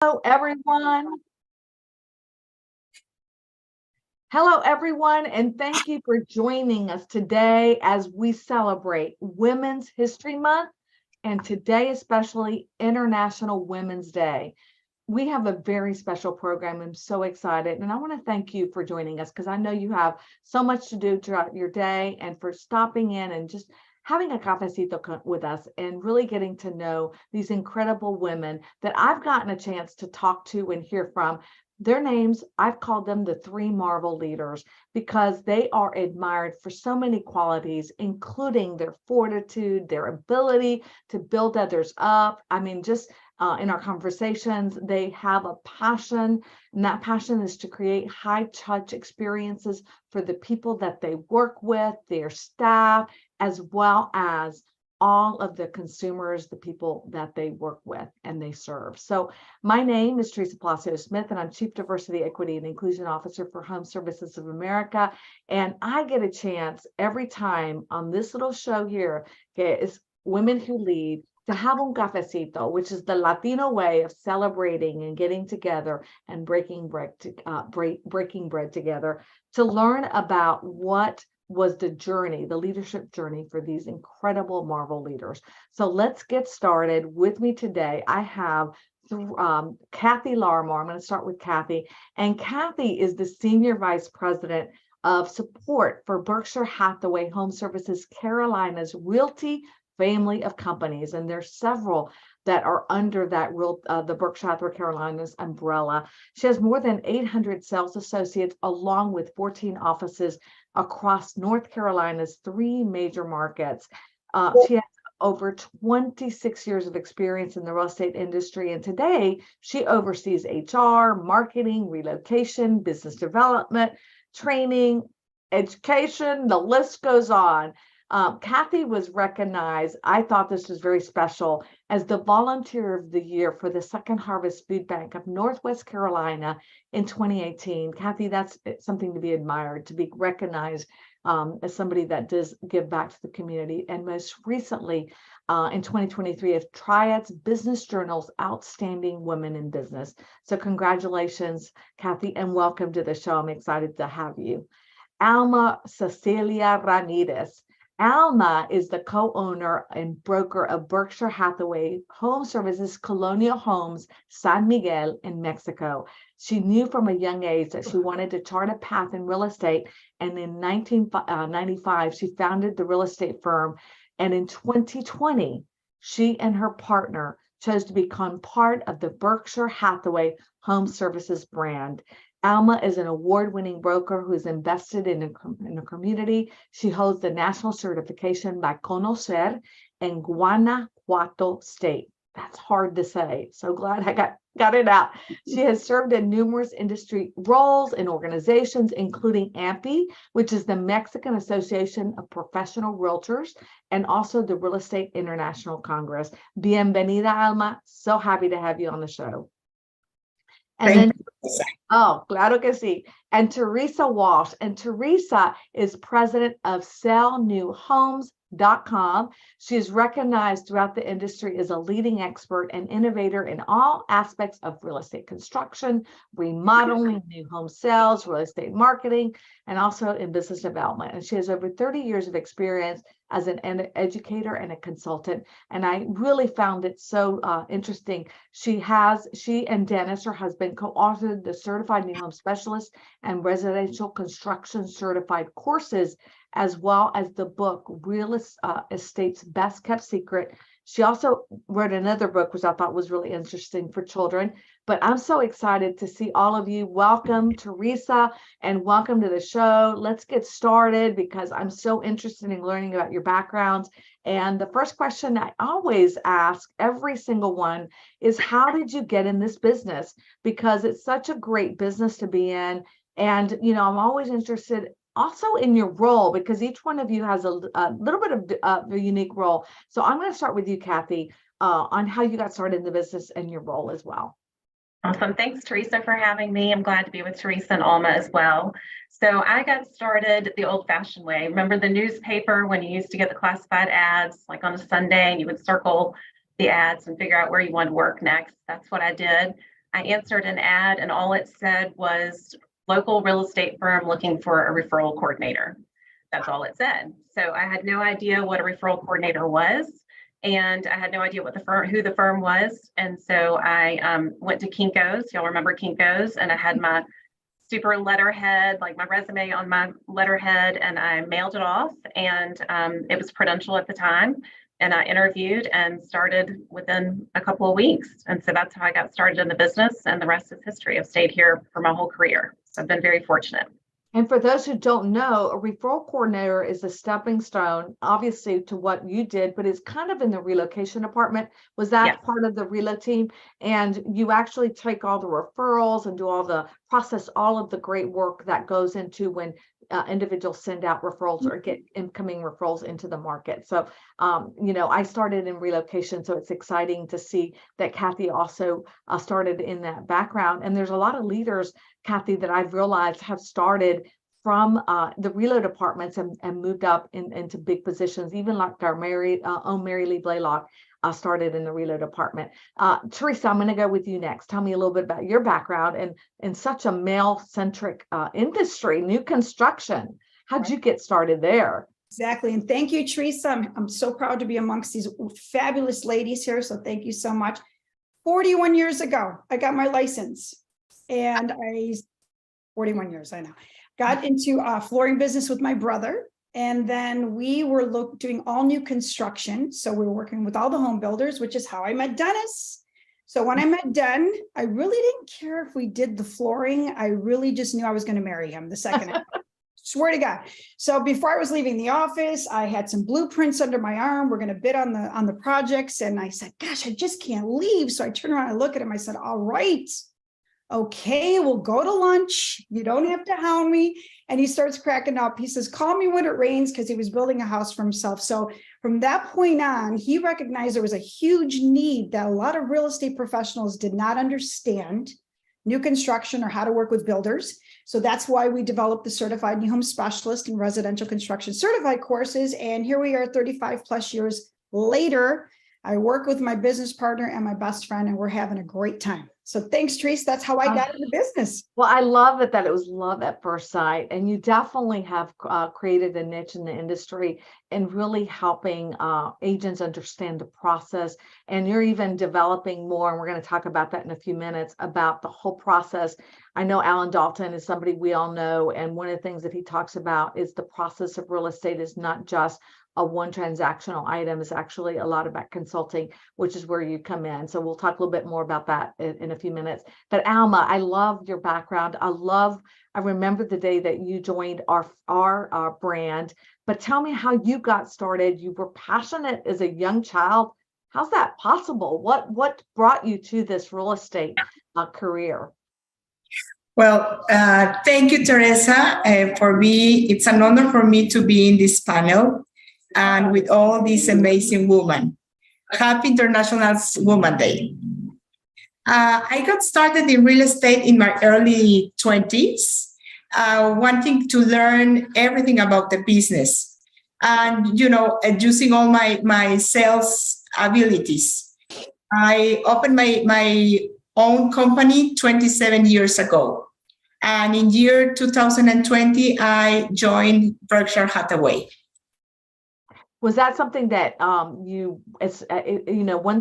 Hello, everyone. Hello, everyone, and thank you for joining us today as we celebrate Women's History Month, and today especially International Women's Day. We have a very special program. I'm so excited, and I want to thank you for joining us because I know you have so much to do throughout your day, and for stopping in and just having a cafecito with us and really getting to know these incredible women that I've gotten a chance to talk to and hear from. Their names, I've called them the three Marvel leaders because they are admired for so many qualities, including their fortitude, their ability to build others up. I mean, just in our conversations, they have a passion, and that passion is to create high touch experiences for the people that they work with, their staff, as well as all of the consumers, the people that they work with and they serve. So my name is Teresa Palacios Smith, and I'm Chief Diversity, Equity, and Inclusion Officer for HomeServices of America. And I get a chance every time on this little show here, okay, is Women Who Lead, to have un cafecito, which is the Latino way of celebrating and getting together and breaking bread together to learn about what was the journey, the leadership journey for these incredible Marvel leaders. So let's get started. With me today, I have Cathy Larmore. I'm going to start with Cathy. And Cathy is the Senior Vice President of Support for Berkshire Hathaway HomeServices Carolina's Realty family of companies, and there's several that are under that the Berkshire Hathaway Carolinas umbrella. She has more than 800 sales associates, along with 14 offices across North Carolina's 3 major markets. She has over 26 years of experience in the real estate industry, and today she oversees HR, marketing, relocation, business development, training, education. The list goes on. Cathy was recognized, I thought this was very special, as the Volunteer of the Year for the Second Harvest Food Bank of Northwest Carolina in 2018. Cathy, that's something to be admired, to be recognized as somebody that does give back to the community. And most recently, in 2023, of Triad's Business Journal's Outstanding Women in Business. So congratulations, Cathy, and welcome to the show. I'm excited to have you. Alma Cecilia Ramirez. Alma is the co-owner and broker of Berkshire Hathaway HomeServices Colonial Homes San Miguel in Mexico. She knew from a young age that she wanted to chart a path in real estate, and in 1995 she founded the real estate firm, and in 2020 she and her partner chose to become part of the Berkshire Hathaway HomeServices brand. Alma is an award-winning broker who is invested in a community. She holds the national certification by Conocer in Guanajuato State. That's hard to say. So glad I got it out. She has served in numerous industry roles in organizations, including AMPI, which is the Mexican Association of Professional Realtors, and also the Real Estate International Congress. Bienvenida, Alma. So happy to have you on the show. And then, oh, claro que sí. And Teresa Walsh. And Teresa is president of SellNewHomes.com. She is recognized throughout the industry as a leading expert and innovator in all aspects of real estate construction, remodeling, new home sales, real estate marketing, and also in business development. And she has over 30 years of experience as an educator and a consultant. And I really found it so interesting. She and Dennis, her husband, co-authored the Certified New Home Specialist and Residential Construction Certified courses, as well as the book Real Estate's Best Kept Secret. She also wrote another book, which I thought was really interesting for children. But I'm so excited to see all of you. Welcome, Teresa, and welcome to the show. Let's get started because I'm so interested in learning about your backgrounds. And the first question I always ask every single one is, how did you get in this business? Because it's such a great business to be in. And, you know, I'm always interested also in your role, because each one of you has a little bit of a unique role. So I'm going to start with you, Cathy, on how you got started in the business and your role as well. Awesome. Thanks, Teresa, for having me. I'm glad to be with Teresa and Alma as well. So I got started the old-fashioned way. Remember the newspaper when you used to get the classified ads, like on a Sunday, and you would circle the ads and figure out where you wanted to work next? That's what I did. I answered an ad, and all it said was local real estate firm looking for a referral coordinator. That's all it said. So I had no idea what a referral coordinator was, and I had no idea what the firm, who the firm was. And so I went to Kinko's. Y'all remember Kinko's? And I had my super letterhead, like my resume on my letterhead, and I mailed it off. And it was Prudential at the time. And I interviewed and started within a couple of weeks. And so that's how I got started in the business. And the rest is history. I've stayed here for my whole career. So I've been very fortunate. And for those who don't know, a referral coordinator is a stepping stone, obviously, to what you did, but it's kind of in the relocation department. Was that Yes. part of the relo team? And you actually take all the referrals and do all the process, all of the great work that goes into when individuals send out referrals or get incoming referrals into the market. So, I started in relocation, so it's exciting to see that Cathy also started in that background. And there's a lot of leaders, Cathy, that I've realized have started from the relo departments and moved up into big positions, even like our own Mary Lee Blaylock started in the relo department. Teresa, I'm going to go with you next. Tell me a little bit about your background and in such a male-centric industry, new construction. How'd you get started there? Exactly. And thank you, Teresa. I'm so proud to be amongst these fabulous ladies here. So thank you so much. 41 years ago, I got my license, and 41 years, I know, got into flooring business with my brother. And then we were doing all new construction. So we were working with all the home builders, which is how I met Dennis. So when I met Den, I really didn't care if we did the flooring. I really just knew I was going to marry him the second. Swear to God. So before I was leaving the office, I had some blueprints under my arm. We're going to bid on the projects. And I said, gosh, I just can't leave. So I turned around and looked at him. I said, all right. Okay, we'll go to lunch. You don't have to hound me. And he starts cracking up. He says, call me when it rains, because he was building a house for himself. So from that point on, he recognized there was a huge need that a lot of real estate professionals did not understand new construction or how to work with builders. So that's why we developed the Certified New Home Specialist and Residential Construction Certified courses. And here we are 35 plus years later. I work with my business partner and my best friend, and we're having a great time. So thanks, Teresa. That's how I got into business. Well, I love it that it was love at first sight. And you definitely have created a niche in the industry and really helping agents understand the process. And you're even developing more. And we're going to talk about that in a few minutes about the whole process. I know Alan Dalton is somebody we all know. And one of the things that he talks about is the process of real estate is not just a one transactional item. Is actually a lot about consulting, which is where you come in. So we'll talk a little bit more about that in a few minutes. But Alma, I love your background. I remember the day that you joined our brand, but tell me how you got started. You were passionate as a young child. How's that possible? What brought you to this real estate career? Well, thank you, Teresa. For me, it's an honor for me to be in this panel and with all these amazing women. Happy International Women's Day. I got started in real estate in my early 20s, wanting to learn everything about the business and, using all my sales abilities. I opened my own company 27 years ago. And in year 2020, I joined Berkshire Hathaway. Was that something that one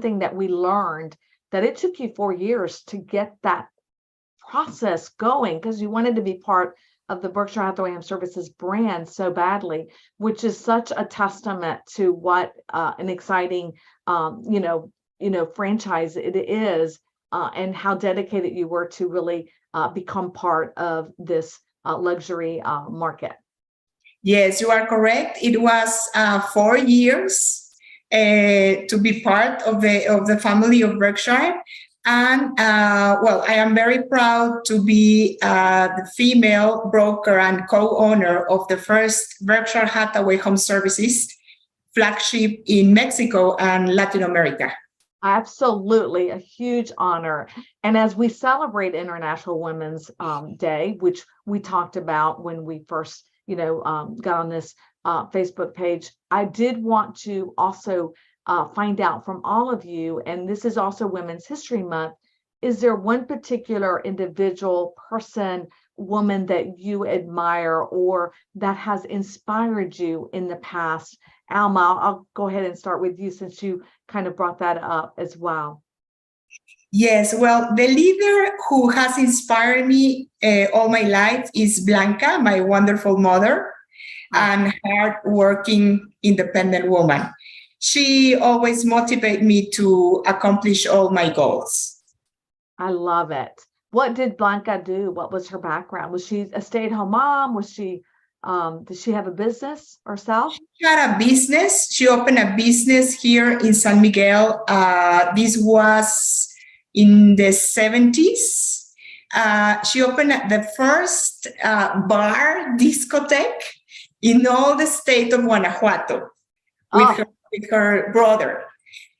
thing that we learned, that it took you 4 years to get that process going because you wanted to be part of the Berkshire Hathaway HomeServices brand so badly, which is such a testament to what an exciting, franchise it is, and how dedicated you were to really become part of this luxury market. Yes, you are correct. It was 4 years to be part of the family of Berkshire. And I am very proud to be the female broker and co-owner of the first Berkshire Hathaway HomeServices flagship in Mexico and Latin America. Absolutely, a huge honor. And as we celebrate International Women's Day, which we talked about when we first got on this Facebook page, I did want to also find out from all of you, and this is also Women's History Month, is there one particular individual, person, woman that you admire or that has inspired you in the past? Alma, I'll go ahead and start with you since you kind of brought that up as well. Yes, well, the leader who has inspired me all my life is Blanca, my wonderful mother, and hard-working, independent woman. She always motivates me to accomplish all my goals. I love it. What did Blanca do? What was her background? Was she a stay-at-home mom? Was she, did she have a business herself? She had a business. She opened a business here in San Miguel. This was in the 70s. She opened the first bar discotheque in all the state of Guanajuato with her brother.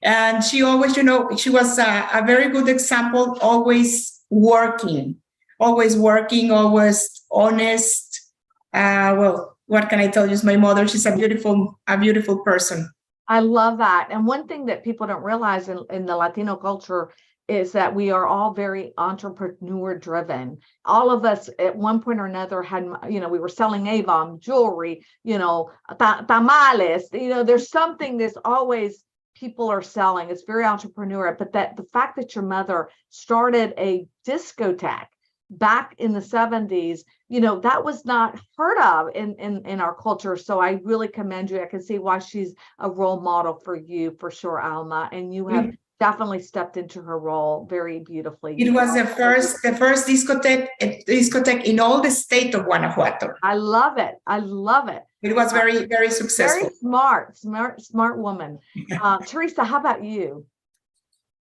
And she always, she was a very good example, always working, always honest. Well, what can I tell you? It's my mother. She's a beautiful person. I love that. And one thing that people don't realize in the Latino culture is that we are all very entrepreneur driven. All of us at one point or another had, we were selling Avon, jewelry, tamales, there's something that's always people are selling. It's very entrepreneurial, but that the fact that your mother started a discotheque back in the 70s, that was not heard of in our culture. So I really commend you. I can see why she's a role model for you, for sure, Alma. And you have definitely stepped into her role very beautifully. It was the first discotheque in all the state of Guanajuato. I love it. It was very, very successful. Very smart woman. Teresa, how about you?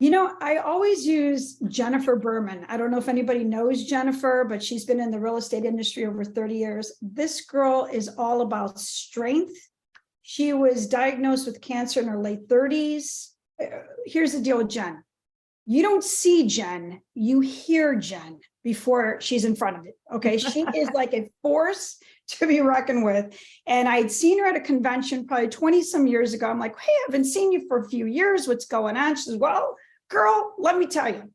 I always use Jennifer Berman. I don't know if anybody knows Jennifer, but she's been in the real estate industry over 30 years. This girl is all about strength. She was diagnosed with cancer in her late 30s. Here's the deal with Jen. You don't see Jen, you hear Jen before she's in front of it. Okay. She is like a force to be reckoned with. And I'd seen her at a convention probably 20 some years ago. I'm like, hey, I haven't seen you for a few years. What's going on? She says, well, girl, let me tell you,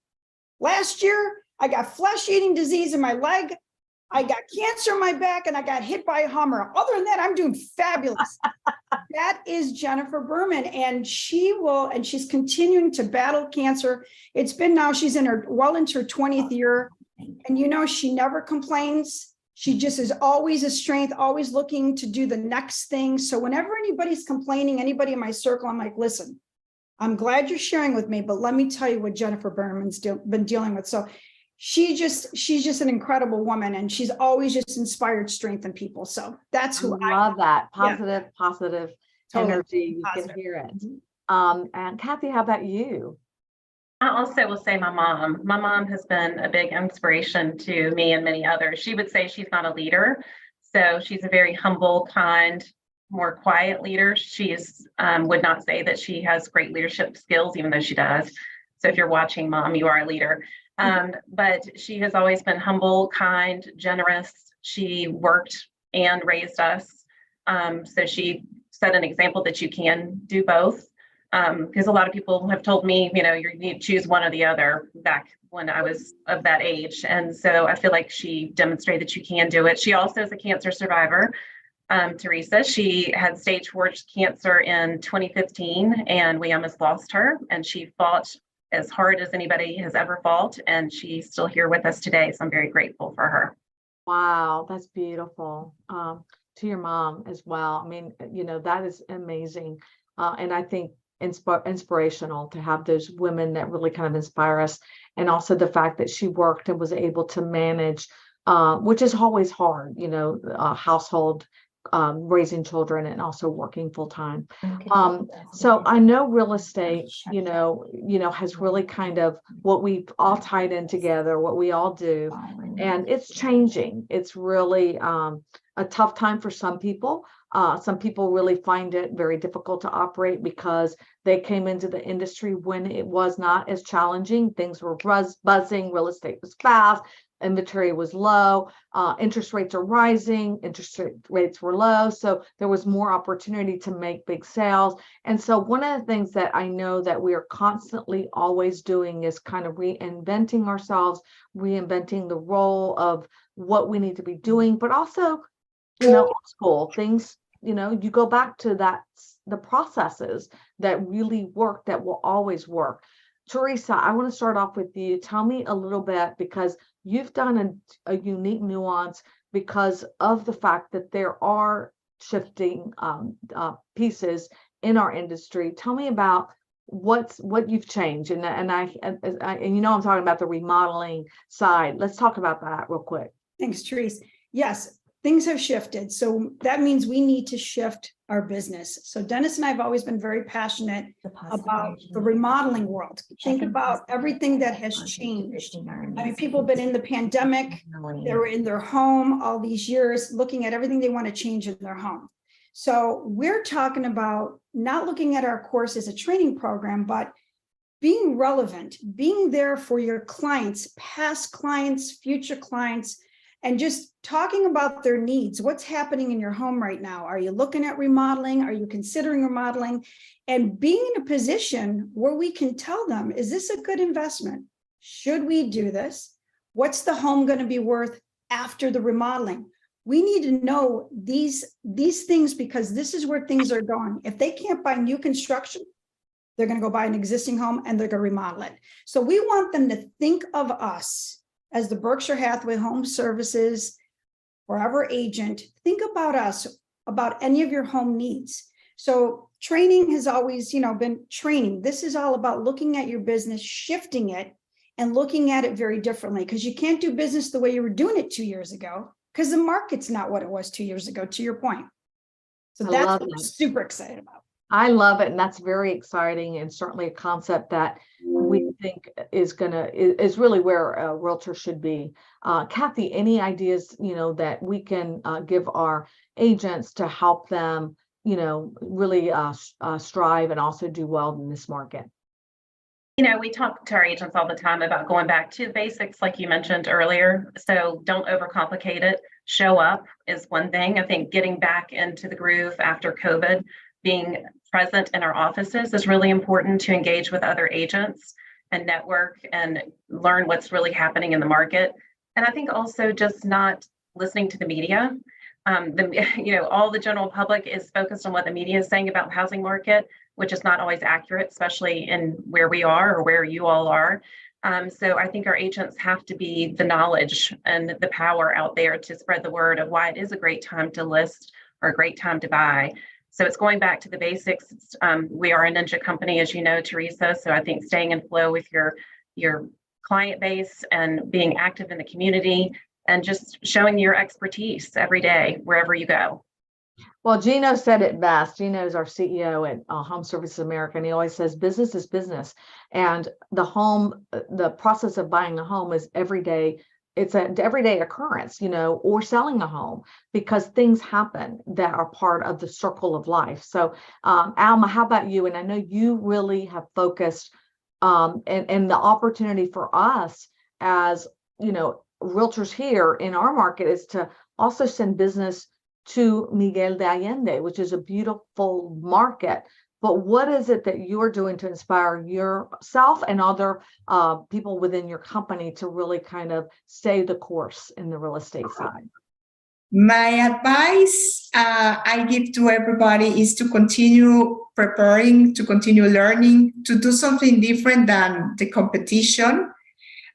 last year I got flesh-eating disease in my leg. I got cancer in my back and I got hit by a Hummer. Other than that, I'm doing fabulous. That is Jennifer Berman. And she's continuing to battle cancer. It's been now, she's into her 20th year. And she never complains. She just is always a strength, always looking to do the next thing. So whenever anybody's complaining, anybody in my circle, I'm like, listen, I'm glad you're sharing with me, but let me tell you what Jennifer Berman's been dealing with. So she's just an incredible woman, and she's always just inspired strength in people. So that's who I love. That positive totally. Energy. You can hear it. And Cathy, how about you? I also will say my mom. My mom has been a big inspiration to me and many others. She would say she's not a leader. So she's a very humble, kind, more quiet leader. She would not say that she has great leadership skills, even though she does. So if you're watching, Mom, you are a leader. But she has always been humble, kind, generous. She worked and raised us. So she set an example that you can do both. Because a lot of people have told me, you need to choose one or the other back when I was of that age. And so I feel like she demonstrated that you can do it. She also is a cancer survivor. Teresa, she had stage 4 cancer in 2015, and we almost lost her. And she fought as hard as anybody has ever fought, and she's still here with us today. So I'm very grateful for her. Wow, that's beautiful. To your mom as well. I mean, that is amazing. And I think inspirational to have those women that really kind of inspire us. And also the fact that she worked and was able to manage, which is always hard, household, raising children and also working full time. So I know real estate, has really kind of what we've all tied in together, what we all do, and it's changing. It's really a tough time for some people. Some people really find it very difficult to operate because they came into the industry when it was not as challenging. Things were buzzing, real estate was fast, inventory was low, interest rates are rising, rates were low, so there was more opportunity to make big sales. And so one of the things that I know that we are constantly always doing is kind of reinventing ourselves, reinventing the role of what we need to be doing, but also, old school things, you go back to the processes that really work, that will always work. Teresa, I want to start off with you. Tell me a little bit, because you've done a unique nuance because of the fact that there are shifting pieces in our industry. Tell me about what you've changed, and I'm talking about the remodeling side. Let's talk about that real quick. Thanks, Teresa. Yes, things have shifted. So that means we need to shift our business. So Dennis and I have always been very passionate about the remodeling world. Think about everything that has changed. I mean, people have been in the pandemic, they were in their home all these years, looking at everything they want to change in their home. So we're talking about not looking at our course as a training program, but being relevant, being there for your clients, past clients, future clients, and just talking about their needs. What's happening in your home right now? Are you looking at remodeling? Are you considering remodeling? And being in a position where we can tell them, is this a good investment? Should we do this? What's the home going to be worth after the remodeling? We need to know these things, because this is where things are going. If they can't buy new construction, they're going to go buy an existing home and they're going to remodel it. So we want them to think of us as the Berkshire Hathaway Home Services Forever agent. Think about us, about any of your home needs. So training has always, been training. This is all about looking at your business, shifting it, and looking at it very differently, because you can't do business the way you were doing it 2 years ago, because the market's not what it was 2 years ago, to your point. So that's what I'm super excited about. I love it, and that's very exciting, and certainly a concept that we think is really where a realtor should be. Cathy, any ideas that we can give our agents to help them really strive and also do well in this market? We talk to our agents all the time about going back to the basics, like you mentioned earlier. So don't overcomplicate it. Show up is one thing. I think getting back into the groove after COVID, being present in our offices is really important to engage with other agents and network and learn what's really happening in the market. And I think also just not listening to the media. All the general public is focused on what the media is saying about the housing market, which is not always accurate, especially in where we are or where you all are. So I think our agents have to be the knowledge and the power out there to spread the word of why it is a great time to list or a great time to buy. So it's going back to the basics. We are a ninja company, as you know, Teresa. So I think staying in flow with your client base and being active in the community and just showing your expertise every day, wherever you go. Well, Gino said it best. Gino is our CEO at HomeServices America, and he always says business is business. And the process of buying a home is every day. It's an everyday occurrence, or selling a home, because things happen that are part of the circle of life. So, Alma, how about you? And I know you really have focused, and the opportunity for us as, realtors here in our market is to also send business to Miguel de Allende, which is a beautiful market. But what is it that you're doing to inspire yourself and other people within your company to really kind of stay the course in the real estate side? My advice I give to everybody is to continue preparing, to continue learning, to do something different than the competition,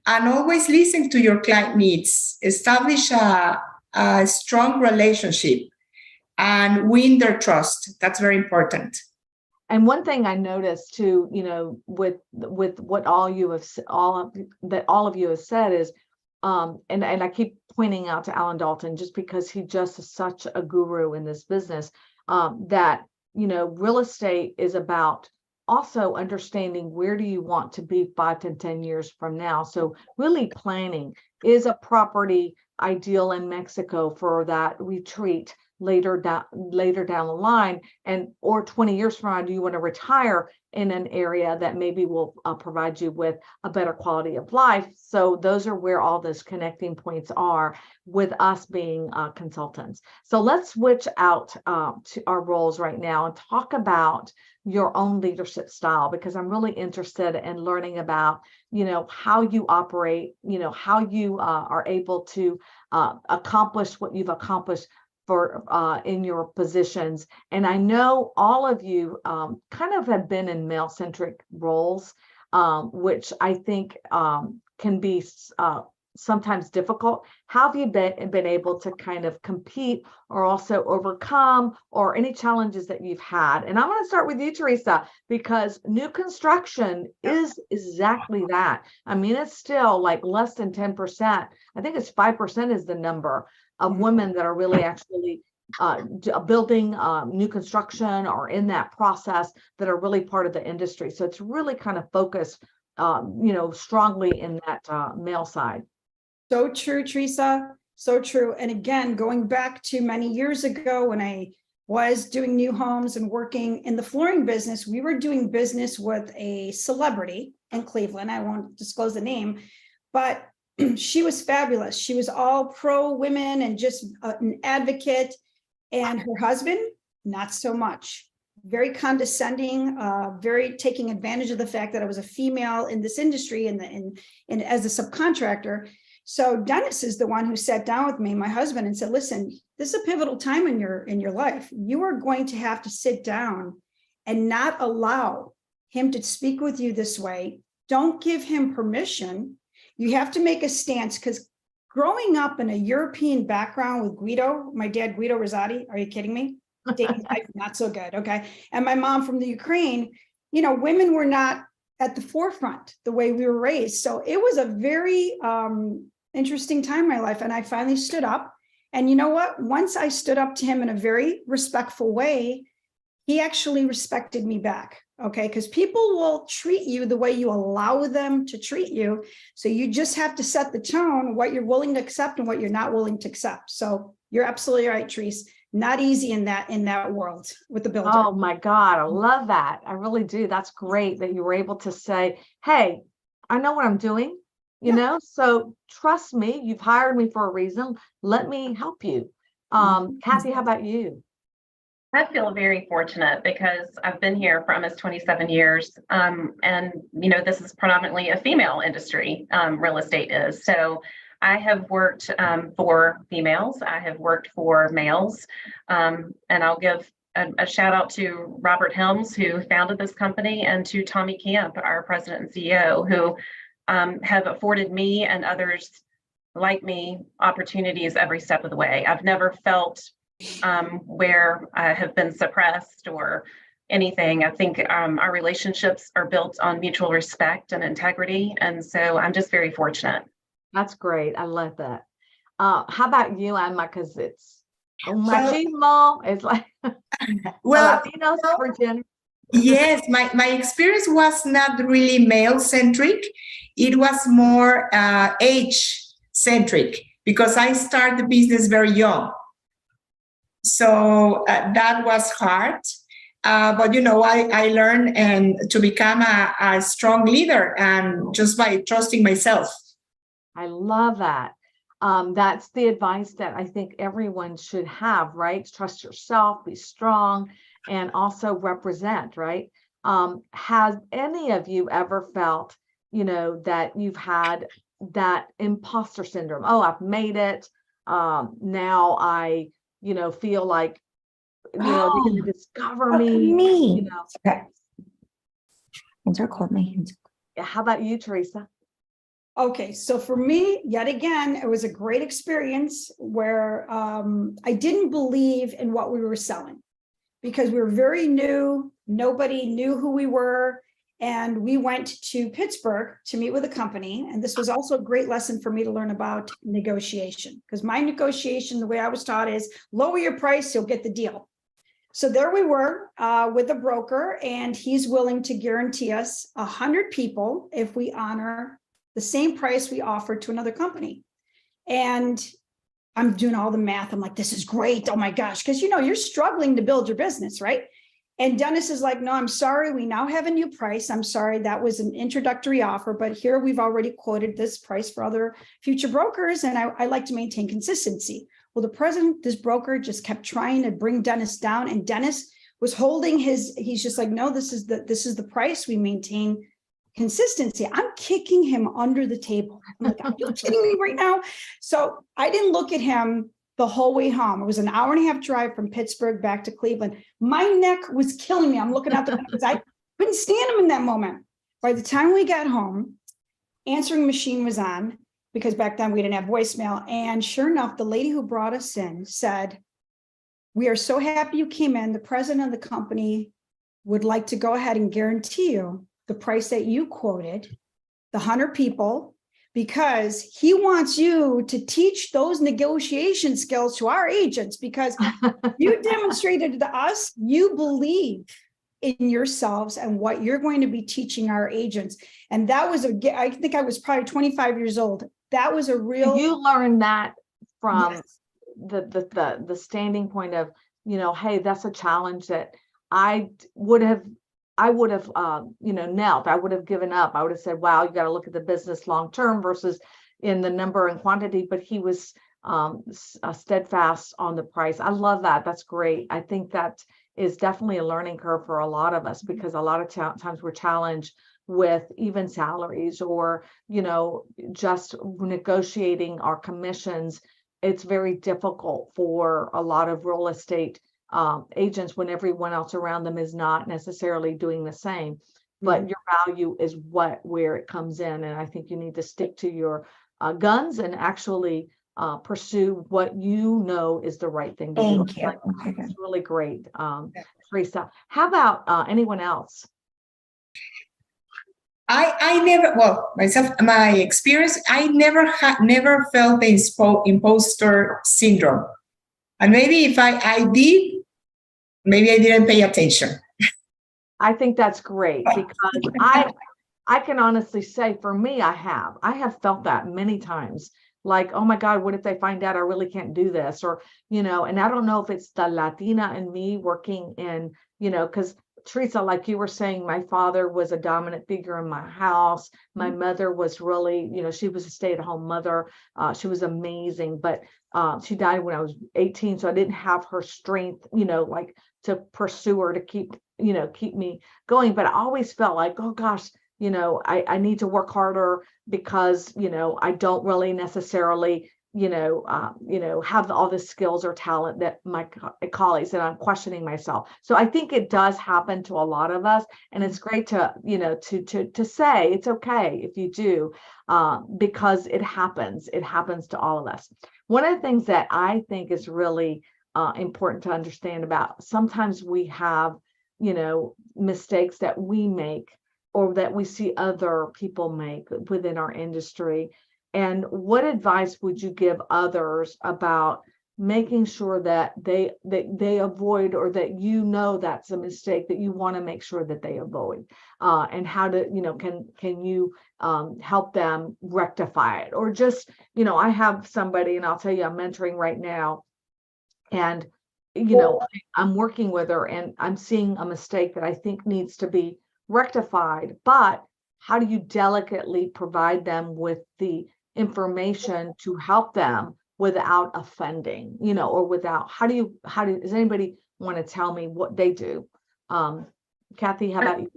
and always listen to your client needs. Establish a strong relationship and win their trust. That's very important. And one thing I noticed too, with what all of you have said is, and I keep pointing out to Alan Dalton, just because he just is such a guru in this business, that real estate is about also understanding where do you want to be 5 to 10 years from now. So really planning. Is a property ideal in Mexico for that retreat later down the line, and or 20 years from now, do you want to retire in an area that maybe will provide you with a better quality of life? So those are where all those connecting points are with us being consultants. So let's switch out to our roles right now and talk about your own leadership style, because I'm really interested in learning about, how you operate, how you are able to accomplish what you've accomplished for in your positions. And I know all of you kind of have been in male-centric roles, which I think can be sometimes difficult. How have you been able to kind of compete or also overcome, or any challenges that you've had? And I'm going to start with you, Teresa, because new construction is exactly that. I mean, it's still like less than 10%. I think it's 5% is the number of women that are really actually building new construction or in that process that are really part of the industry. So it's really kind of focused, strongly in that male side. So true, Teresa. So true. And again, going back to many years ago when I was doing new homes and working in the flooring business, we were doing business with a celebrity in Cleveland. I won't disclose the name, but she was fabulous. She was all pro women and just an advocate. And her husband, not so much. Very condescending, very taking advantage of the fact that I was a female in this industry and as a subcontractor. So Dennis is the one who sat down with me, my husband, and said, listen, this is a pivotal time in your life. You are going to have to sit down and not allow him to speak with you this way. Don't give him permission. You have to make a stance, because growing up in a European background with Guido, my dad, Guido Rosati, are you kidding me? Dating life, not so good, okay? And my mom from the Ukraine, women were not at the forefront the way we were raised. So it was a very interesting time in my life. And I finally stood up. And you know what? Once I stood up to him in a very respectful way, he actually respected me back. Okay, because people will treat you the way you allow them to treat you. So you just have to set the tone, what you're willing to accept and what you're not willing to accept. So you're absolutely right, Teresa. Not easy in that world with the builder. Oh my God, I love that. I really do. That's great that you were able to say, hey, I know what I'm doing, so trust me, you've hired me for a reason. Let me help you. Cathy, how about you? I feel very fortunate because I've been here for almost 27 years. And, this is predominantly a female industry, real estate is. So I have worked for females. I have worked for males. And I'll give a shout out to Robert Helms, who founded this company, and to Tommy Camp, our president and CEO, who have afforded me and others like me opportunities every step of the way. I've never felt where I have been suppressed or anything. I think our relationships are built on mutual respect and integrity. And so I'm just very fortunate. That's great. I love that. How about you, Alma? Because it's machismo. It's like Latinos for general. Yes, my experience was not really male-centric. It was more age-centric, because I started the business very young. So that was hard. But, I learned to become a strong leader, and just by trusting myself. I love that. That's the advice that I think everyone should have, right? Trust yourself, be strong, and also represent, right? Has any of you ever felt, that you've had that imposter syndrome? Oh, I've made it. Now I, feel like, they're going to discover me. Okay. Hands are cold. My hands. Yeah. How about you, Teresa? Okay, so for me, yet again, it was a great experience where I didn't believe in what we were selling, because we were very new. Nobody knew who we were. And we went to Pittsburgh to meet with a company. And this was also a great lesson for me to learn about negotiation, because my negotiation, the way I was taught, is lower your price, you'll get the deal. So there we were with a broker, and he's willing to guarantee us 100 people if we honor the same price we offered to another company. And I'm doing all the math. I'm like, this is great. Oh my gosh. Because, you're struggling to build your business, right? And Dennis is like, no, I'm sorry. We now have a new price. I'm sorry. That was an introductory offer, but here we've already quoted this price for other future brokers. And I like to maintain consistency. Well, this broker just kept trying to bring Dennis down, and Dennis was holding he's just like, no, this is the price. We maintain consistency. I'm kicking him under the table. I'm like, are you kidding me right now? So I didn't look at him the whole way home. It was an hour and a half drive from Pittsburgh back to Cleveland. My neck was killing me. I'm looking out the window because I couldn't stand him in that moment. By the time we got home, answering machine was on, because back then we didn't have voicemail. And sure enough, the lady who brought us in said, we are so happy you came in. The president of the company would like to go ahead and guarantee you the price that you quoted, the 100 people, because he wants you to teach those negotiation skills to our agents, because you demonstrated to us, you believe in yourselves and what you're going to be teaching our agents. And that was I think I was probably 25 years old. That was a real. You learned that from Yes. the standing point of, hey, that's a challenge that I would have knelt. I would have given up. I would have said, wow, you got to look at the business long term versus in the number and quantity. But he was steadfast on the price. I love that. That's great. I think that is definitely a learning curve for a lot of us, because a lot of times we're challenged with even salaries or, just negotiating our commissions. It's very difficult for a lot of real estate agents when everyone else around them is not necessarily doing the same. But your value is where it comes in. And I think you need to stick to your guns and actually pursue what is the right thing to do. Thank you. Okay, good. It's really great. Teresa, how about anyone else? I never, myself, my experience, I never felt the imposter syndrome. And maybe if I did, maybe I didn't pay attention. I think that's great, because I can honestly say for me, I have felt that many times. Like, oh my God, what if they find out I really can't do this? Or, and I don't know if it's the Latina in me working in, because Teresa, like you were saying, my father was a dominant figure in my house. My mother was really, she was a stay-at-home mother. She was amazing, but she died when I was 18. So I didn't have her strength, like to pursue her to keep me going. But I always felt like, oh gosh, I need to work harder because, I don't really necessarily, have all the skills or talent that my colleagues, and I'm questioning myself. So I think it does happen to a lot of us. And it's great to, to say it's okay if you do, because it happens to all of us. One of the things that I think is really important to understand about, sometimes we have, mistakes that we make or that we see other people make within our industry. And what advice would you give others about making sure that they avoid, or that that's a mistake that you want to make sure that they avoid, and how to, can you help them rectify it? Or just, I have somebody, and I'll tell you, I'm mentoring right now, and I'm working with her, and I'm seeing a mistake that I think needs to be rectified. But how do you delicately provide them with the information to help them without offending, or without, how do does anybody want to tell me what they do? Cathy, how about you?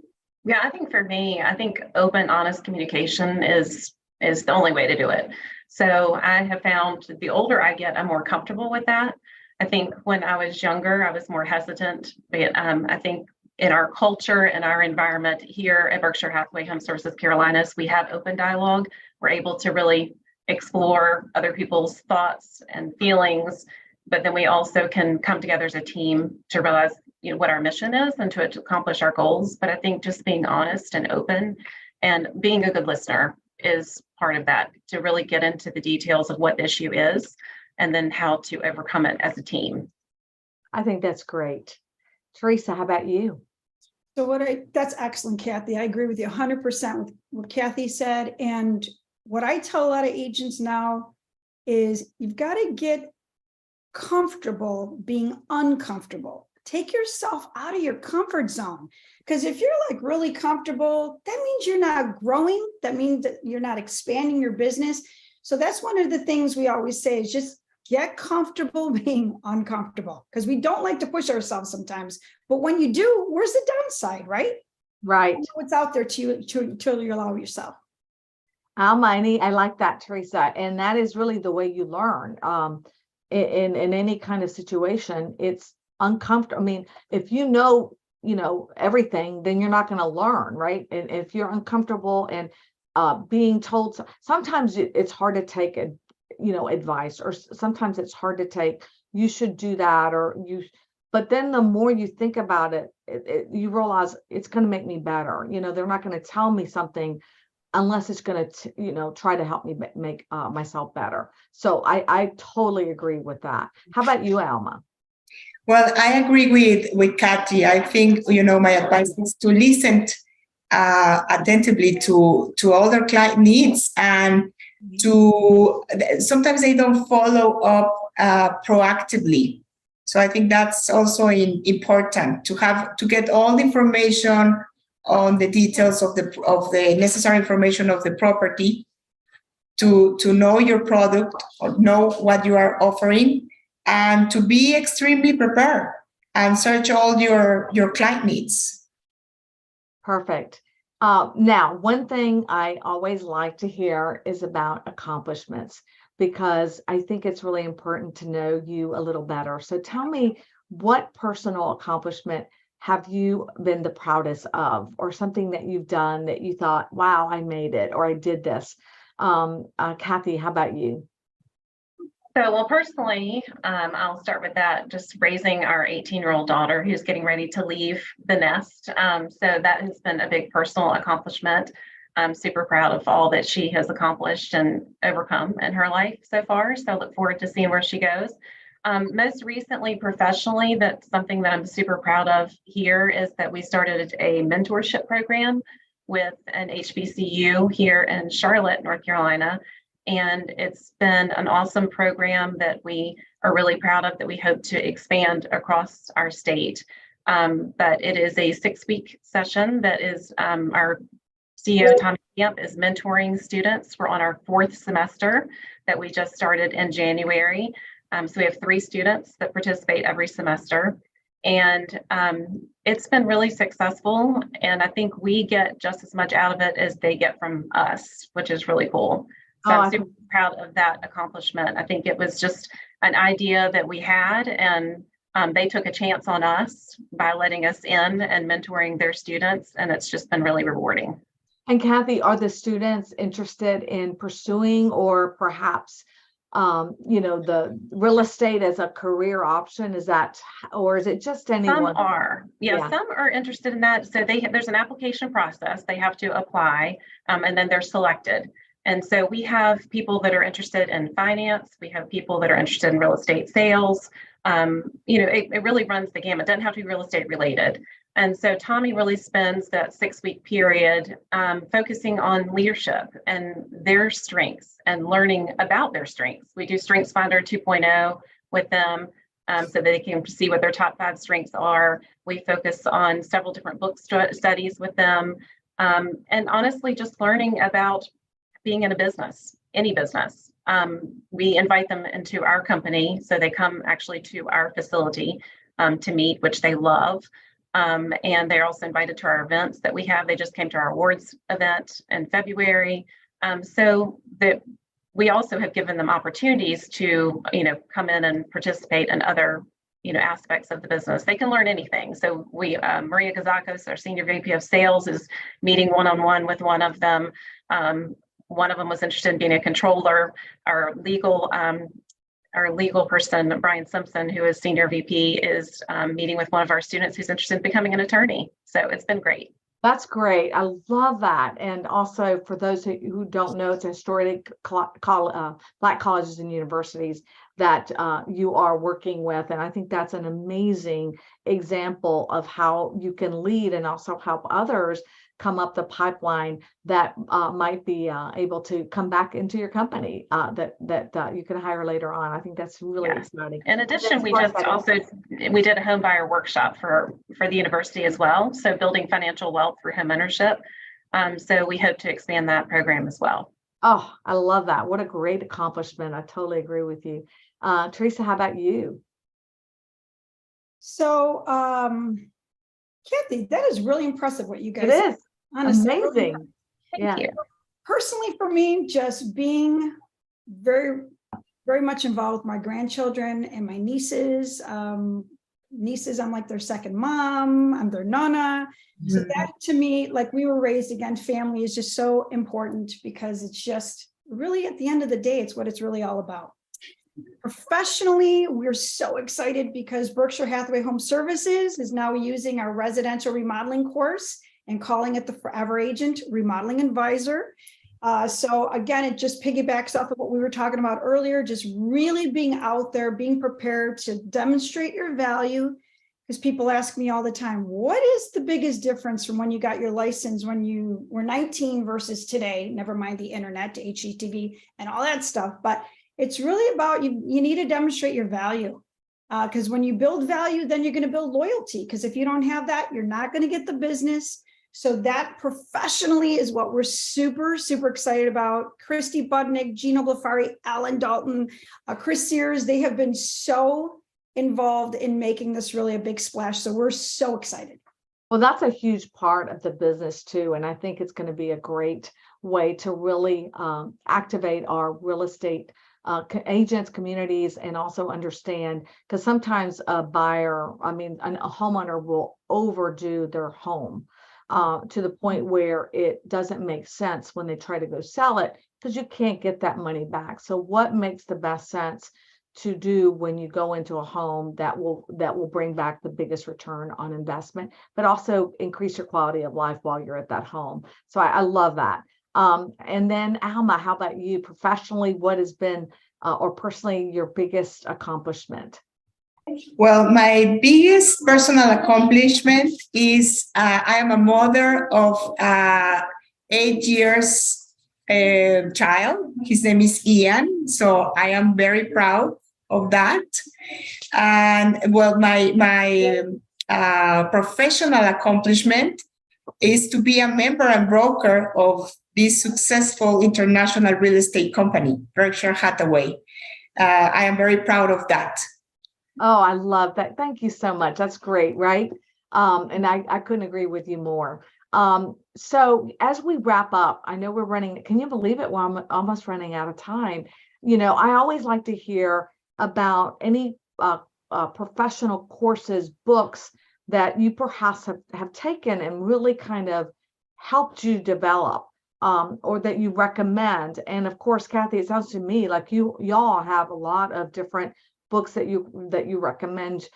Yeah, I think for me, open, honest communication is the only way to do it. So I have found the older I get, I'm more comfortable with that. I think when I was younger, I was more hesitant, but I think in our culture and our environment here at Berkshire Hathaway HomeServices Carolinas, we have open dialogue. We're able to really explore other people's thoughts and feelings, but then we also can come together as a team to realize, what our mission is and to accomplish our goals. But I think just being honest and open and being a good listener is part of that, to really get into the details of what the issue is and then how to overcome it as a team. I think that's great. Teresa, how about you? So that's excellent, Cathy. I agree with you 100% with what Cathy said. And what I tell a lot of agents now, is you've got to get comfortable being uncomfortable. Take yourself out of your comfort zone. Because if you're like really comfortable, that means you're not growing. That means that you're not expanding your business. So that's one of the things we always say is just get comfortable being uncomfortable, because we don't like to push ourselves sometimes. But when you do, where's the downside, right? Right. You know what's out there to you allow yourself. Alma, I like that, Teresa. And that is really the way you learn. In any kind of situation, it's uncomfortable. I mean, if you know everything, then you're not going to learn, right? And if you're uncomfortable and being told, sometimes it's hard to take advice, or sometimes it's hard to take, you should do that, but then the more you think about it, you realize it's going to make me better. They're not going to tell me something unless it's going to, try to help me make myself better. So I totally agree with that. How about you, Alma? Well, I agree with Cathy. I think, my advice is to listen attentively to all their client needs, and sometimes they don't follow up proactively. So I think that's also important to get all the information on the details of the necessary information of the property, to know your product or know what you are offering, and to be extremely prepared and search all your client needs. Perfect. Now, one thing I always like to hear is about accomplishments, because I think it's really important to know you a little better. So tell me, what personal accomplishment have you been the proudest of, or something that you've done that you thought, wow, I made it, or I did this? Cathy, how about you? So, well, personally, I'll start with that, just raising our 18-year-old daughter who's getting ready to leave the nest. So that has been a big personal accomplishment. I'm super proud of all that she has accomplished and overcome in her life so far. So I look forward to seeing where she goes. Most recently, professionally, that's something that I'm super proud of here, is that we started a mentorship program with an HBCU here in Charlotte, North Carolina. And it's been an awesome program that we are really proud of, that we hope to expand across our state. But it is a 6-week session that is our CEO, Tommy Camp, is mentoring students. We're on our 4th semester that we just started in January. So we have 3 students that participate every semester. And it's been really successful. And I think we get just as much out of it as they get from us, which is really cool. So I'm super proud of that accomplishment. I think it was just an idea that we had, and they took a chance on us by letting us in and mentoring their students. And it's just been really rewarding. And Cathy, are the students interested in pursuing, or perhaps, the real estate as a career option? Is that, or is it just anyone? Some are, some are interested in that. So there's an application process. They have to apply, and then they're selected. And so we have people that are interested in finance. We have people that are interested in real estate sales. It really runs the gamut. It doesn't have to be real estate related. And so Tommy really spends that 6-week period focusing on leadership and their strengths and learning about their strengths. We do Strengths Finder 2.0 with them so that they can see what their top 5 strengths are. We focus on several different book studies with them. And honestly, just learning about being in a business, any business. We invite them into our company. So they come actually to our facility to meet, which they love. And they're also invited to our events that we have. They just came to our awards event in February. So that we also have given them opportunities to, come in and participate in other, aspects of the business. They can learn anything. So Maria Kazakos, our Senior VP of Sales, is meeting one-on-one with one of them. One of them was interested in being a controller. Our legal person, Brian Simpson, who is Senior VP, is meeting with one of our students who's interested in becoming an attorney. So it's been great. That's great. I love that. And also, for those who don't know, it's a historic Black colleges and universities. that you are working with. And I think that's an amazing example of how you can lead and also help others come up the pipeline that might be able to come back into your company that you can hire later on. I think that's really exciting. In addition, we did a home buyer workshop for the university as well. So building financial wealth through home ownership. So we hope to expand that program as well. Oh, I love that. What a great accomplishment. I totally agree with you. Teresa, how about you? So, Cathy, that is really impressive what you guys It is honestly, amazing. Thank you. Personally, for me, just being very, very much involved with my grandchildren and my nieces. Nieces, I'm like their second mom, I'm their nana. So that to me, like we were raised again, family is just so important because it's just really at the end of the day, it's what it's really all about. Professionally, we're so excited because Berkshire Hathaway Home Services is now using our residential remodeling course and calling it the Forever Agent Remodeling Advisor. So again, it just piggybacks off of what we were talking about earlier, just really being out there, being prepared to demonstrate your value. Because people ask me all the time, what is the biggest difference from when you got your license when you were 19 versus today? Never mind the internet, HGTV and all that stuff. But it's really about you need to demonstrate your value. Because when you build value, then you're going to build loyalty. Because if you don't have that, you're not going to get the business. So that professionally is what we're super, super excited about. Christy Budnick, Gino Blafari, Alan Dalton, Chris Sears, they have been so involved in making this really a big splash. So we're so excited. Well, that's a huge part of the business too. And I think it's going to be a great way to really activate our real estate agents, communities, and also understand, because sometimes a homeowner will overdo their home to the point where it doesn't make sense when they try to go sell it because you can't get that money back. So what makes the best sense to do when you go into a home that will bring back the biggest return on investment, but also increase your quality of life while you're at that home? So I love that. And then Alma, how about you professionally? What has been or personally your biggest accomplishment? Well, my biggest personal accomplishment is I am a mother of 8 years child. His name is Ian. So I am very proud of that. And well, my professional accomplishment is to be a member and broker of this successful international real estate company, Berkshire Hathaway. I am very proud of that. Oh, I love that. Thank you so much. That's great, right? And I couldn't agree with you more. So as we wrap up, I know we're running, can you believe it? Well, I'm almost running out of time. You know, I always like to hear about any professional courses, books that you perhaps have taken and really kind of helped you develop, or that you recommend. And of course, Cathy, it sounds to me like y'all have a lot of different books that you recommend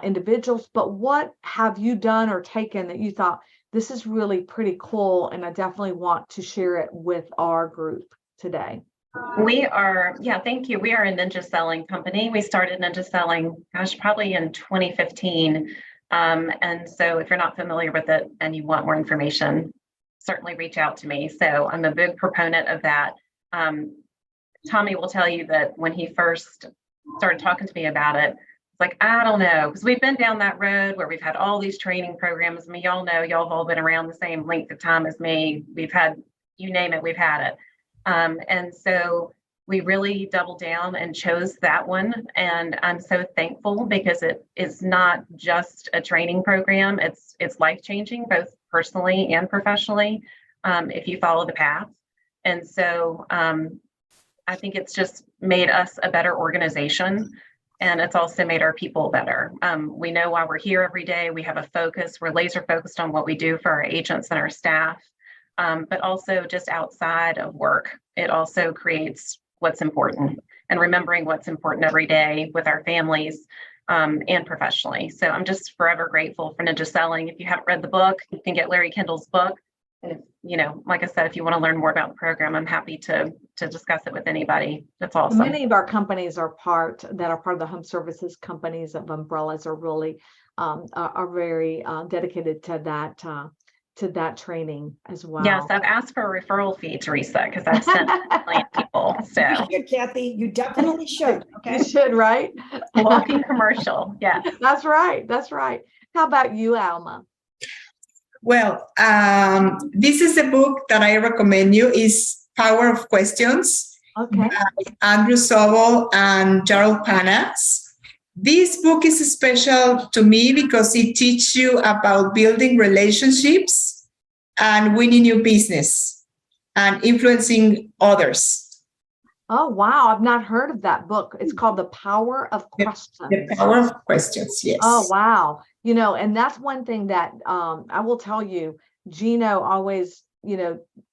individuals, but what have you done or taken that you thought this is really pretty cool and I definitely want to share it with our group today? Thank you. We are a ninja selling company. We started ninja selling, probably in 2015. And so if you're not familiar with it and you want more information, certainly reach out to me. So I'm a big proponent of that. Tommy will tell you that when he first started talking to me about it, it's like, I don't know, because we've been down that road where we've had all these training programs. I mean, y'all know, y'all have all been around the same length of time as me. We've had, you name it, we've had it. And so we really doubled down and chose that one. And I'm so thankful because it is not just a training program. It's life-changing, both personally and professionally, if you follow the path. And so I think it's just made us a better organization. And it's also made our people better. We know why we're here every day. We have a focus. We're laser focused on what we do for our agents and our staff. But also just outside of work, it also creates what's important and remembering what's important every day with our families and professionally. So I'm just forever grateful for Ninja Selling. If you haven't read the book, you can get Larry Kendall's book. And if, like I said, if you want to learn more about the program, I'm happy to discuss it with anybody. That's awesome. Many of our companies are part of the home services companies of umbrellas are really are very dedicated to that training as well. Yes, I've asked for a referral fee, Teresa, because I've sent a million people. So You should, Kathy. You definitely should. Okay. You should, right? walking commercial. Yes. That's right. That's right. How about you, Alma? Well, this is a book that I recommend you. Is Power of Questions. Okay. By Andrew Sobel and Gerald Panas. This book is special to me because it teaches you about building relationships and winning new business and influencing others. Oh, wow. I've not heard of that book. It's called The Power of Questions. The Power of Questions, yes. Oh, wow. And that's one thing that I will tell you, Gino always,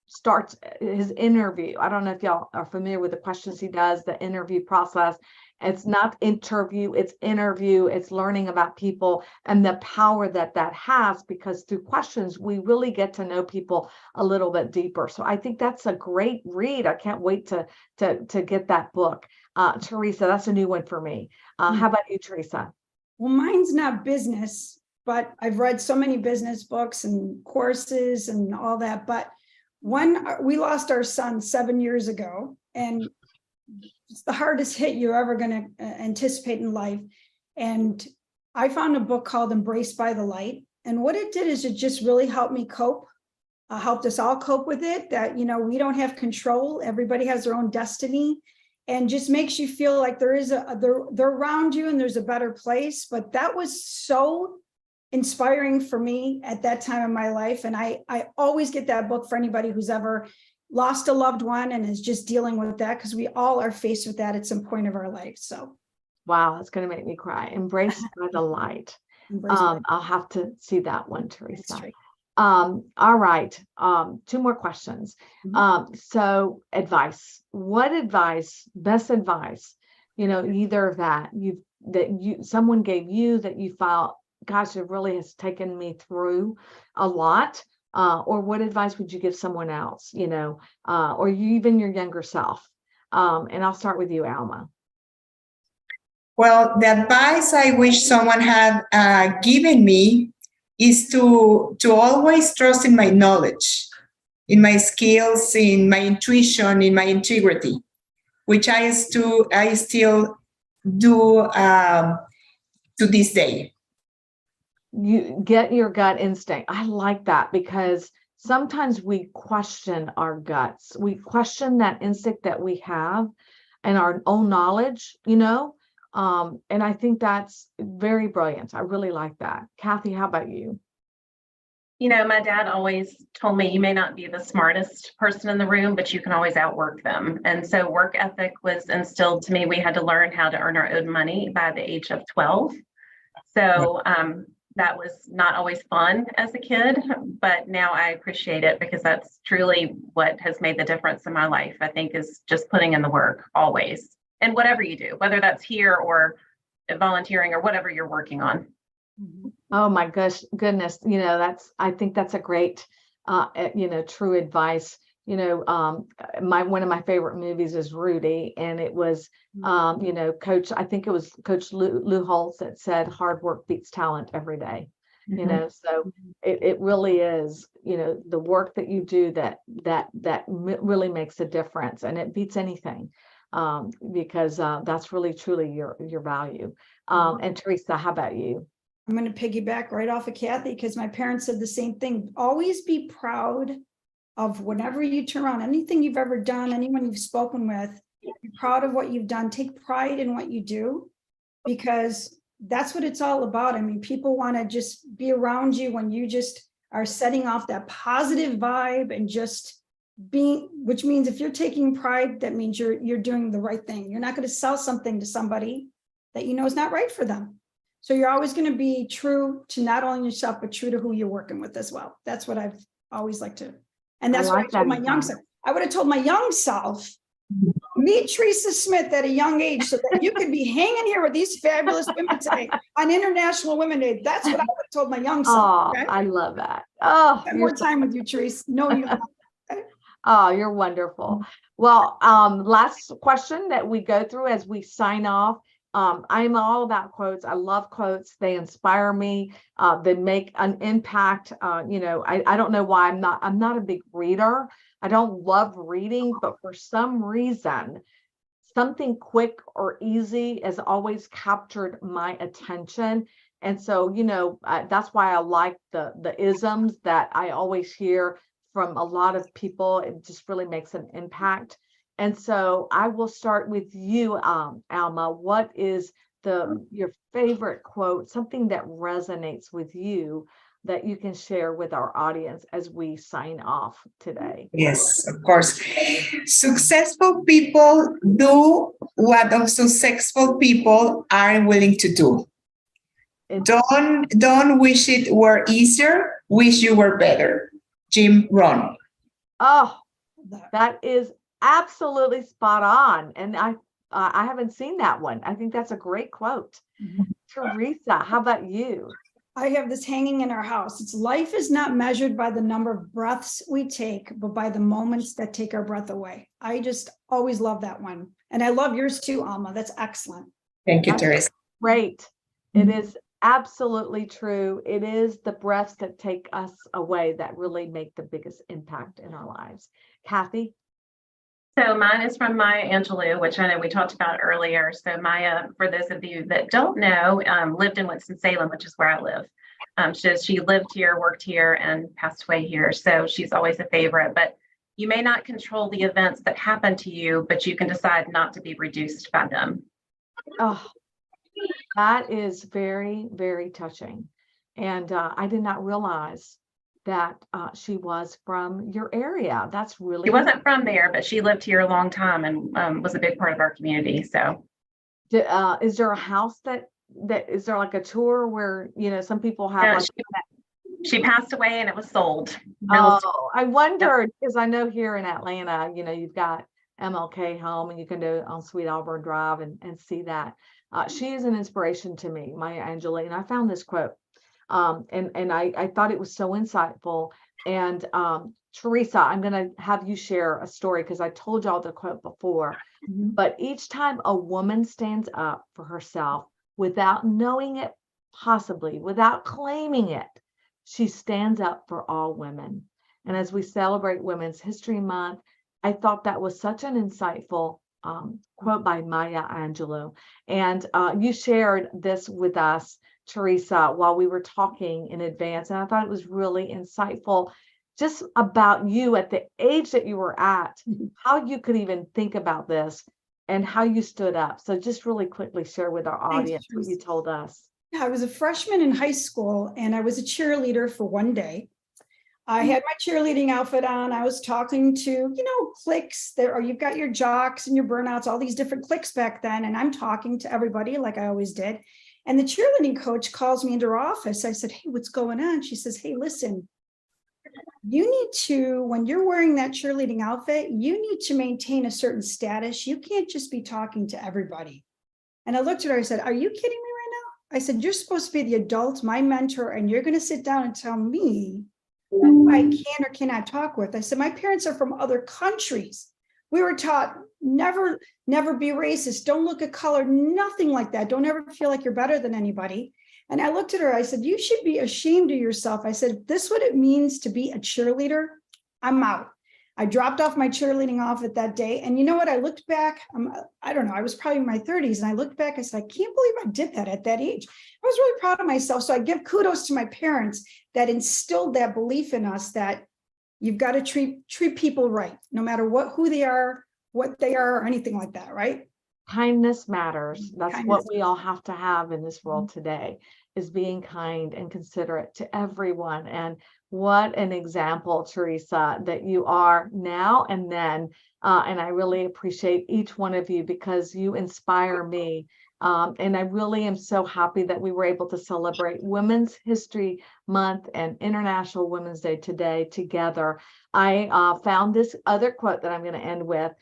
starts his interview. I don't know if y'all are familiar with the questions he does, the interview process. It's not interview, it's interview, it's learning about people and the power that has, because through questions, we really get to know people a little bit deeper. So I think that's a great read. I can't wait to get that book. Teresa, that's a new one for me. How about you, Teresa? Well, mine's not business, but I've read so many business books and courses and all that. But when we lost our son 7 years ago, and it's the hardest hit you're ever going to anticipate in life. And I found a book called Embraced by the Light. And what it did is it just really helped me cope, helped us all cope with it, that, we don't have control. Everybody has their own destiny, and just makes you feel like there is they're around you and there's a better place. But that was so inspiring for me at that time in my life. And I always get that book for anybody who's ever lost a loved one and is just dealing with that, because we all are faced with that at some point of our life. So, wow, that's going to make me cry. Embraced by the Light. I'll have to see that one, Teresa. Right. All right. 2 more questions. So advice. What advice, best advice, either that someone gave you that you felt, gosh, it really has taken me through a lot. Or what advice would you give someone else, or even your younger self? And I'll start with you, Alma. Well, the advice I wish someone had given me is to always trust in my knowledge, in my skills, in my intuition, in my integrity, which I still do to this day. You get your gut instinct. I like that, because sometimes we question our guts. We question that instinct that we have and our own knowledge, and I think that's very brilliant. I really like that. Cathy, how about you? My dad always told me, you may not be the smartest person in the room, but you can always outwork them. And so work ethic was instilled to me. We had to learn how to earn our own money by the age of 12. So that was not always fun as a kid, but now I appreciate it, because that's truly what has made the difference in my life, I think, is just putting in the work always. And whatever you do, whether that's here or volunteering or whatever you're working on. Oh my goodness. I think that's a great, true advice. One of my favorite movies is Rudy, and it was, Coach, I think it was Coach Lou Holtz that said, hard work beats talent every day. So it really is, the work that you do that really makes a difference, and it beats anything, because that's really truly your value. And Teresa, how about you? I'm going to piggyback right off of Cathy, because my parents said the same thing. Always be proud of whenever you turn around, anything you've ever done, anyone you've spoken with, be proud of what you've done. Take pride in what you do, because that's what it's all about. I mean, people want to just be around you when you just are setting off that positive vibe and just being, which means if you're taking pride, that means you're doing the right thing. You're not going to sell something to somebody that is not right for them. So you're always going to be true to not only yourself, but true to who you're working with as well. That's what I've always liked to. And that's what I told my young self. I would have told my young self Meet Teresa Smith at a young age so that you could be hanging here with these fabulous women today on International Women's Day. That's what I would have told my young son. Oh, Okay? I love that. Oh, Spend you're more time with you, Teresa. No, you don't. Oh, you're wonderful. Well, last question that we go through as we sign off. I'm all about quotes. I love quotes. They inspire me. They make an impact. I don't know why I'm not a big reader. I don't love reading, but for some reason, something quick or easy has always captured my attention. And so, that's why I like the isms that I always hear from a lot of people. It just really makes an impact. And so I will start with you, Alma. What is your favorite quote, something that resonates with you that you can share with our audience as we sign off today? Yes, of course. Successful people do what unsuccessful people aren't willing to do. Don't wish it were easier. Wish you were better. Jim Rohn. Oh, that is absolutely spot on. And I haven't seen that one. I think that's a great quote. Teresa, how about you? I have this hanging in our house. It's life is not measured by the number of breaths we take, but by the moments that take our breath away. I just always love that one. And I love yours too, Alma. That's excellent. Thank you, Teresa. Great. It is absolutely true. It is the breaths that take us away that really make the biggest impact in our lives. Cathy? So mine is from Maya Angelou, which I know we talked about earlier. So Maya, for those of you that don't know, lived in Winston-Salem, which is where I live. She lived here, worked here, and passed away here. So she's always a favorite. But you may not control the events that happen to you, but you can decide not to be reduced by them. Oh, that is very, very touching. And I did not realize that she was from your area. That's really. She wasn't from there, but she lived here a long time and was a big part of our community. So, is there a house that is there like a tour where some people have? She passed away and it was sold. Oh, I wondered because I know here in Atlanta, you've got MLK Home, and you can go on Sweet Auburn Drive and see that. She is an inspiration to me, Maya Angelou, and I found this quote. And I thought it was so insightful. And Teresa, I'm going to have you share a story because I told y'all the quote before. But each time a woman stands up for herself without knowing it, possibly without claiming it, she stands up for all women. And as we celebrate Women's History Month, I thought that was such an insightful quote by Maya Angelou. And you shared this with us, Teresa, while we were talking in advance. And I thought it was really insightful just about you at the age that you were at, how you could even think about this and how you stood up. So just really quickly share with our audience what you told us. Yeah, I was a freshman in high school and I was a cheerleader for one day. I had my cheerleading outfit on. I was talking to, cliques there, or you've got your jocks and your burnouts, all these different cliques back then. And I'm talking to everybody like I always did. And the cheerleading coach calls me into her office. I said, "Hey, what's going on?" She says, "Hey, listen, you need to, when you're wearing that cheerleading outfit, you need to maintain a certain status. You can't just be talking to everybody." And I looked at her, I said, "Are you kidding me right now?" I said, "You're supposed to be the adult, my mentor, and you're going to sit down and tell me who I can or cannot talk with." I said, "My parents are from other countries. We were taught never be racist. Don't look at color, nothing like that. Don't ever feel like you're better than anybody." And I looked at her, I said, "You should be ashamed of yourself." I said, "If this is what it means to be a cheerleader, I'm out." I dropped off my cheerleading outfit that day. And you know what? I looked back, I don't know, I was probably in my 30s. And I looked back, I said, I can't believe I did that at that age. I was really proud of myself. So I give kudos to my parents that instilled that belief in us that you've got to treat people right, no matter who they are, what they are, or anything like that, right? Kindness matters. That's Kindness. what we all have to have in this world today, is being kind and considerate to everyone. And what an example, Teresa, that you are now and then. And I really appreciate each one of you because you inspire me. And I really am so happy that we were able to celebrate Women's History Month and International Women's Day today together. I found this other quote that I'm going to end with.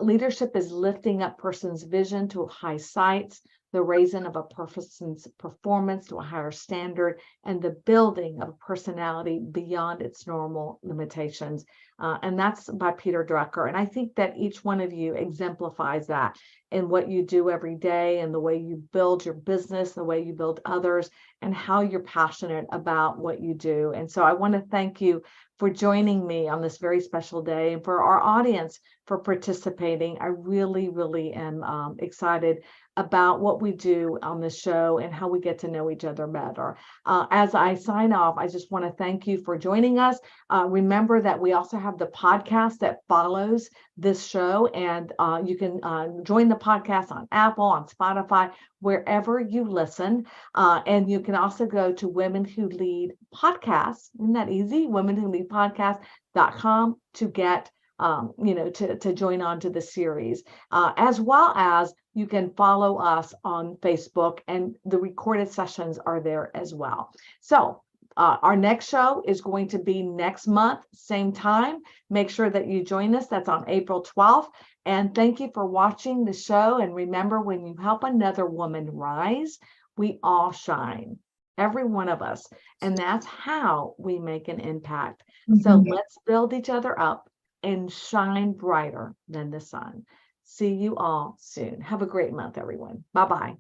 Leadership is lifting up person's vision to high heights, the raising of a person's performance to a higher standard, and the building of a personality beyond its normal limitations. And that's by Peter Drucker. And I think that each one of you exemplifies that in what you do every day, and the way you build your business, the way you build others, and how you're passionate about what you do. And so I want to thank you for joining me on this very special day, and for our audience for participating. I really, really am excited about what we do on this show and how we get to know each other better. As I sign off, I just want to thank you for joining us. Remember that we also have the podcast that follows this show, and you can join the podcast on Apple, on Spotify, wherever you listen. And you can also go to Women Who Lead Podcasts. Isn't that easy? womenwholeadpodcast.com to get to join on to the series, as well as you can follow us on Facebook, and the recorded sessions are there as well. So our next show is going to be next month, same time. Make sure that you join us. That's on April 12th. And thank you for watching the show. And remember, when you help another woman rise, we all shine, every one of us. And that's how we make an impact. So let's build each other up and shine brighter than the sun. See you all soon. Have a great month, everyone. Bye-bye.